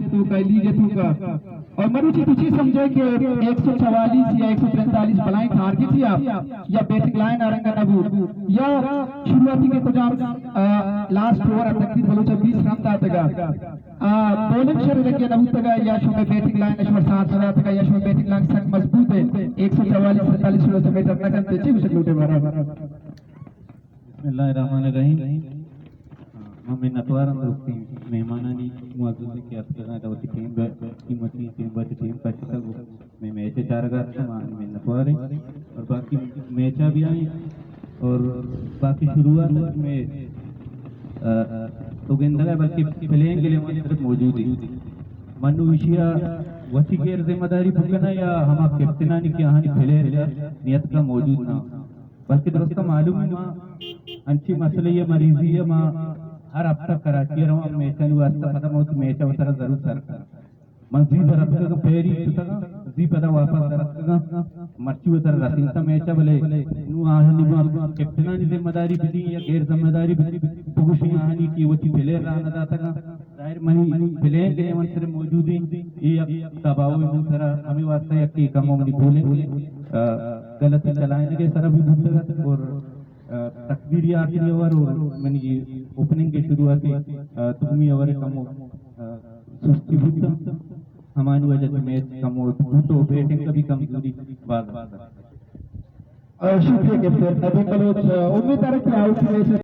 तो का लीगे तू का और मरुची तुझी समझे कि 144 या 143 बलाएं हार की थी आप या बैटिंग लाइन आरंगा नबू या शुरुआती के कुछ लास्ट ओवर तकरीर बोलो 20 रन था तगा बॉलिंग शरीर के नबू तगा या शुमे बैटिंग लाइन अशवर साथ सदा तगा या शुमे बैटिंग लाइन सक मजबूत है 144 47 शुरू से बैटर न करते ची उसे लूटे मारा बिस्मिल्लाहिर्रहमानिर्रहीम हमें नटवार दोस्ती मेहमानानी मुआज़्ज़ज़ की अफ़सरान दावती टीम कीमती टीम बच टीम का चिता में मैच चारगार में नटवार और बाकी मैचा भी आई और बाकी शुरुआत में तो गेंदा बल्कि प्लेइंग के लिए हमारी तरफ मौजूद है मनु विषया वसी के जिम्मेदारी भुगतना या हम कैप्टनानी की हानि फैले नियत का मौजूद ना बल्कि दोस्तों मालूम है अंची मसले ये मरीजी है माँ हर हफ्ता कराची रहा हूँ मैच वास्ता खत्म होती मैच अवसर जरूर सरकार मंजी तरफ का फेरी तुतगा जी पता वापस तरफ मर्ची उतर रसिंता मैच बोले नु आहनी मा कैप्टनानी जिम्मेदारी भी या गैर जिम्मेदारी भी पुगुशी आहनी की वची फैले रहना जाता का जाहिर मनी फैले के मंत्र मौजूद है ये दबाव में तरह हमें वास्ता या की कमों में बोले गलत चलाने के तरफ भी भूलगा और तकदीरी आखिरी ओवर और मैंने ये ओपनिंग की शुरुआत तुमी ओवर कमो सुस्ती भूलता हमारी वजह से मैच कमो तो बैटिंग का भी कमजोरी बात शुक्रिया कैप्टन अभी कल उम्मीद है कि आउट